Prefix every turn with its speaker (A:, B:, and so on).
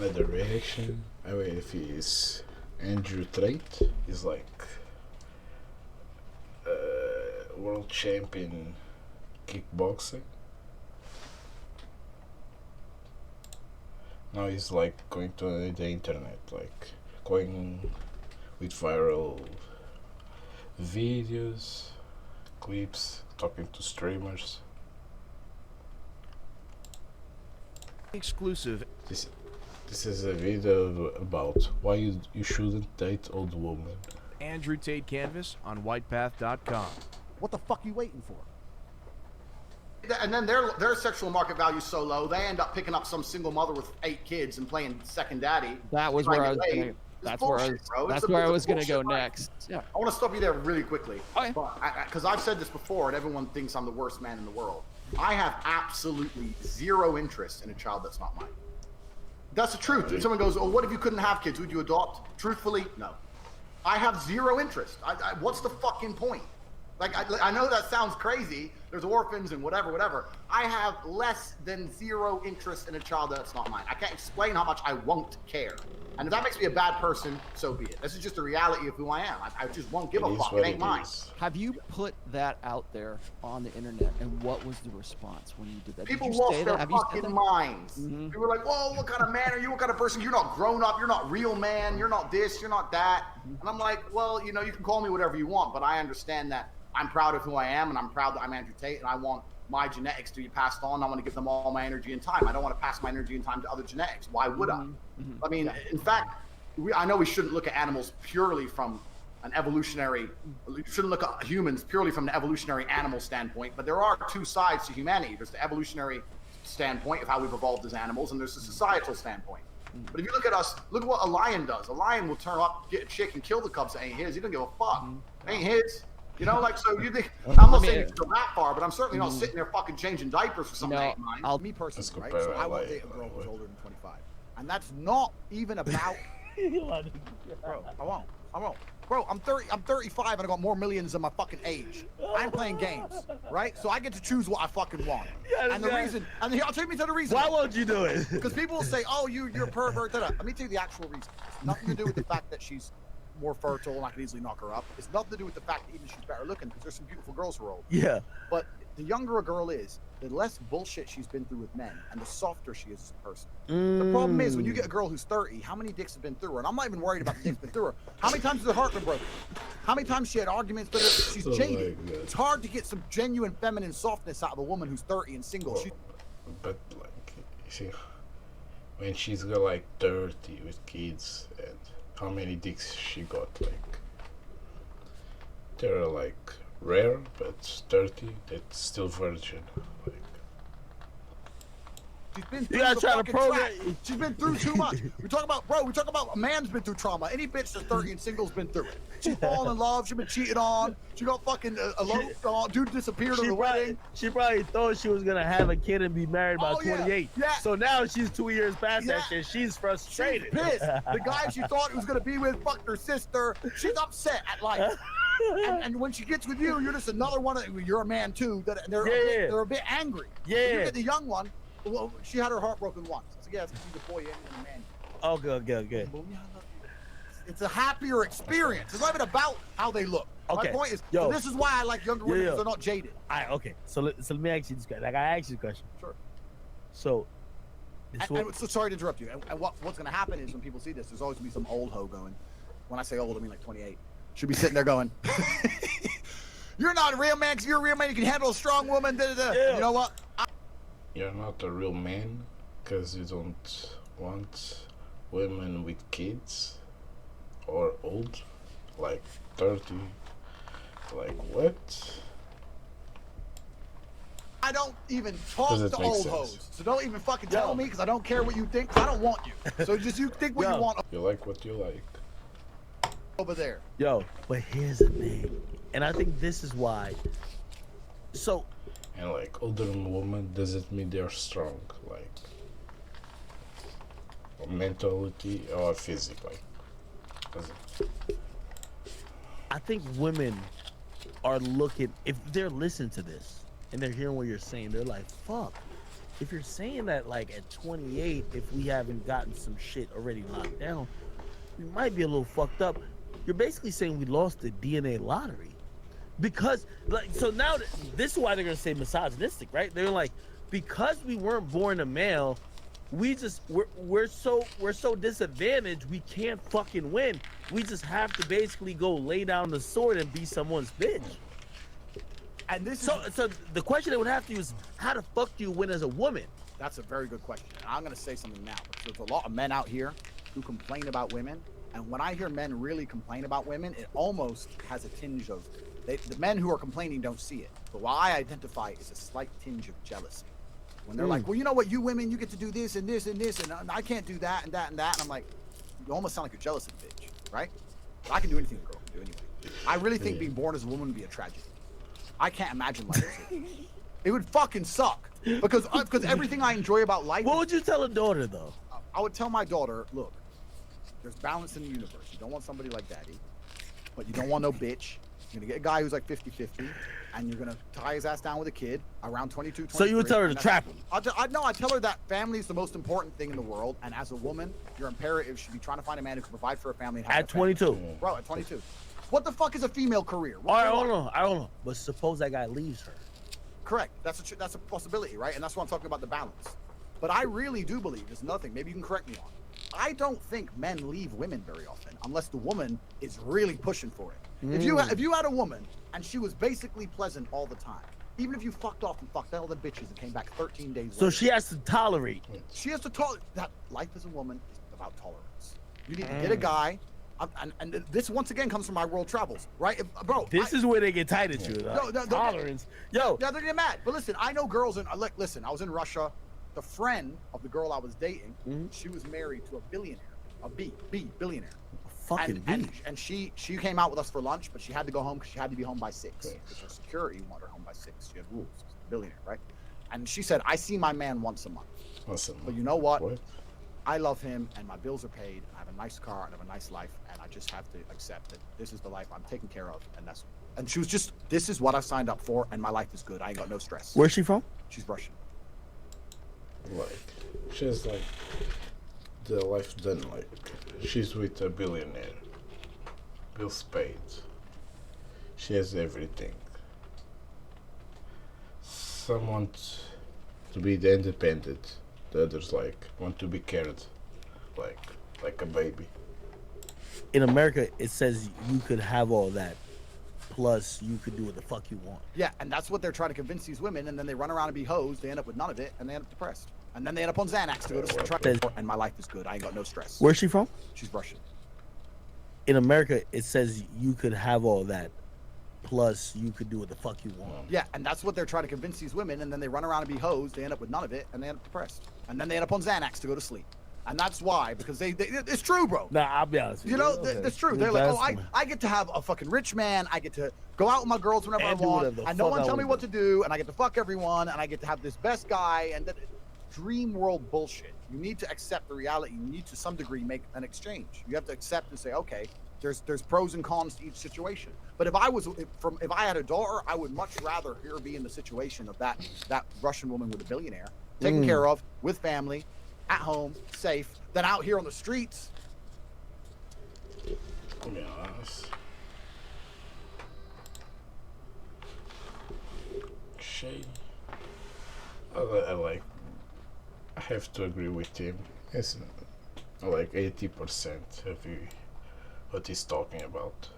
A: Another reaction. I mean, if he's Andrew Tate, he's like world champion kickboxing. Now he's like going to the internet, like going with viral videos, clips, talking to streamers.
B: Exclusive.
A: This is a video about why you shouldn't date old women.
B: Andrew Tate canvas on whitepath.com.
C: What the fuck are you waiting for?
D: And then their sexual market value is so low, they end up picking up some single mother with 8 kids and playing second daddy.
C: That was where I was gonna,
D: that's where
C: I was gonna go next. Yeah.
D: I want to stop you there really quickly.
C: Okay.
D: Because I've said this before, and everyone thinks I'm the worst man in the world. I have absolutely zero interest in a child that's not mine. That's the truth. If someone goes, "Oh, what if you couldn't have kids? Would you adopt?" Truthfully, no. I have zero interest. What's the fucking point? Like, I know that sounds crazy. There's orphans and whatever. I have less than zero interest in a child that's not mine. I can't explain how much I won't care. And if that makes me a bad person, so be it. This is just the reality of who I am. I just won't give a fuck. It ain't mine.
C: Have you put that out there on the internet, and what was the response when you did that?
D: People lost their fucking minds. People were like, "Whoa, what kind of man are you? What kind of person? You're not grown up. You're not real man. You're not this. You're not that." And I'm like, well, you know, you can call me whatever you want, but I understand that I'm proud of who I am, and I'm proud that I'm Andrew Tate, and I want my genetics to be passed on. I want to give them all my energy and time. I don't want to pass my energy and time to other genetics. Why would I? I mean, in fact, I know we shouldn't look at animals purely from an evolutionary, we shouldn't look at humans purely from an evolutionary animal standpoint, but there are two sides to humanity. There's the evolutionary standpoint of how we've evolved as animals, and there's the societal standpoint. But if you look at us, look at what a lion does. A lion will turn up, get a chick, and kill the cubs that ain't his. He don't give a fuck. It ain't his. You know, like, so you think, I'm not saying you go that far, but I'm certainly not sitting there fucking changing diapers for something that ain't mine.
C: Me personally, right? So I won't date a girl who's older than 25. And that's not even about... Bro, I won't. Bro, I'm 35 and I got more millions than my fucking age. I'm playing games, right? So I get to choose what I fucking want. And the reason, and I'll take me to the reason.
E: Why won't you do it?
C: Because people will say, "Oh, you're a pervert." Let me tell you the actual reason. It's nothing to do with the fact that she's more fertile and I can easily knock her up. It's nothing to do with the fact that even she's better looking, because there's some beautiful girls who are old.
E: Yeah.
C: But the younger a girl is, the less bullshit she's been through with men, and the softer she is as a person. The problem is, when you get a girl who's 30, how many dicks have been through her? And I'm not even worried about the dicks been through her. How many times has her heart been broken? How many times she had arguments with her? She's jaded. It's hard to get some genuine feminine softness out of a woman who's 30 and single.
A: Well, but like, you see, when she's got like 30 with kids, and how many dicks she got, like, they're like rare, but 30, that's still virgin. Like,
C: she's been through the fucking track. She's been through too much. We talk about a man's been through trauma. Any bitch that's 30 and single's been through it. She's fallen in love. She's been cheated on. She got fucking eloped on. Dude disappeared on the wedding.
E: She probably thought she was gonna have a kid and be married by 28.
C: Yeah.
E: So now she's 2 years past that shit. She's frustrated.
C: She's pissed. The guy she thought was gonna be with fucked her sister. She's upset at life. And when she gets with you, you're just another one. You're a man too. They're a bit angry.
E: Yeah.
C: You get the young one. Well, she had her heart broken once. So yeah, it's the boy and the man.
E: Oh, good.
C: It's a happier experience. It's not even about how they look.
E: Okay.
C: My point is, so this is why I like younger women, because they're not jaded.
E: Okay. So let me ask you this question. Like, I asked you the question.
C: Sure.
E: So,
C: so sorry to interrupt you. And what's going to happen is when people see this, there's always going to be some old hoe going. When I say old, I mean like 28. Should be sitting there going, "You're not a real man. Because you're a real man, you can handle a strong woman." Yeah. You know what?
A: you're not a real man because you don't want women with kids or old, like 30. Like, what?
C: I don't even talk to old hoes, so don't even fucking tell me, because I don't care what you think. I don't want you. So just you think what you want.
A: You like what you like.
C: Over there.
E: Yo, but here's the thing, and I think this is why. So.
A: And like older women doesn't mean they're strong, like mentally or physically.
E: I think women are looking, if they're listening to this and they're hearing what you're saying, they're like, fuck, if you're saying that like at 28, if we haven't gotten some shit already locked down, we might be a little fucked up. You're basically saying we lost the DNA lottery. Because like so now this is why they're gonna say misogynistic, right? They're like, because we weren't born a male, we're so disadvantaged we can't fucking win. We just have to basically go lay down the sword and be someone's bitch.
C: And this
E: So
C: is
E: so the question they would have to use, how the fuck do you win as a woman?
C: that's a very good question. And I'm gonna say something now because there's a lot of men out here who complain about women, and when I hear men really complain about women, it almost has a tinge of the men who are complaining don't see it, but what I identify is a slight tinge of jealousy. When they're like, well, you know what, you women, you get to do this and this and this, and I can't do that and that and that, and I'm like, you almost sound like you're jealous of a bitch, right? But I can do anything a girl can do anyway. I really think being born as a woman would be a tragedy. I can't imagine life. It would fucking suck because everything I enjoy about life.
E: What would you tell a daughter though?
C: I would tell my daughter, look, there's balance in the universe. You don't want somebody like daddy, but you don't want no bitch. You're gonna get a guy who's like 50-50, and you're gonna tie his ass down with a kid around 22, 23.
E: So you would tell her to trap him?
C: I tell her that family is the most important thing in the world, and as a woman, your imperative should be trying to find a man who can provide for a family. And have
E: At 22.
C: Bro, at 22. What the fuck is a female career?
E: I don't know. But suppose that guy leaves her.
C: Correct. That's a possibility, right? And that's why I'm talking about the balance. But I really do believe there's nothing. Maybe you can correct me on. I don't think men leave women very often, unless the woman is really pushing for it. If you had a woman and she was basically pleasant all the time, even if you fucked off and fucked all the bitches and came back 13 days
E: So
C: later,
E: she has to tolerate.
C: she has to tolerate that. Life as a woman is about tolerance. You need to get a guy. And this once again comes from my world travels, right?
E: This is where they get tight at you.
C: No,
E: Tolerance. Yo.
C: Yeah, they're getting mad. But listen, I know girls in. Listen, I was in Russia. The friend of the girl I was dating, she was married to a billionaire, a billionaire.
E: Fucking
C: and she came out with us for lunch, but she had to go home because she had to be home by 6. Because her security wanted her home by 6. She had rules. She's a billionaire, right? And she said, I see my man once a month. But you know what? I love him, and my bills are paid, and I have a nice car, and I have a nice life, and I just have to accept that this is the life I'm taken care of, and she was just, this is what I signed up for, and my life is good. I ain't got no stress.
E: Where's she from?
C: She's Russian.
A: Like, she's like the life done. Like, she's with a billionaire, Bill Spades. She has everything. Some want to be the independent. The others like want to be cared, like a baby.
E: In America, it says you could have all that, plus you could do what the fuck you want.
C: Yeah, and that's what they're trying to convince these women, and then they run around and be hoes. They end up with none of it, and they end up depressed. And then they end up on Xanax to go to sleep. And my life is good. I ain't got no stress.
E: Where's she from?
C: She's Russian.
E: In America, it says you could have all that, plus you could do what the fuck you want.
C: Yeah, and that's what they're trying to convince these women, and then they run around and be hoes. They end up with none of it, and they end up depressed. And then they end up on Xanax to go to sleep. And that's why, because they it's true, bro.
E: Nah, I'll be honest with you.
C: You know, it's true. They're like, oh, I get to have a fucking rich man. I get to go out with my girls whenever I want. And no one tell me what to do. And I get to fuck everyone. And I get to have this best guy. And that dream world bullshit. You need to accept the reality. You need to some degree make an exchange. You have to accept and say, okay, there's pros and cons to each situation. But if I had a daughter, I would much rather her be in the situation of that Russian woman with a billionaire, taken care of, with family, at home, safe, than out here on the streets.
A: To be honest, I have to agree with him. It's like 80% of what he's talking about.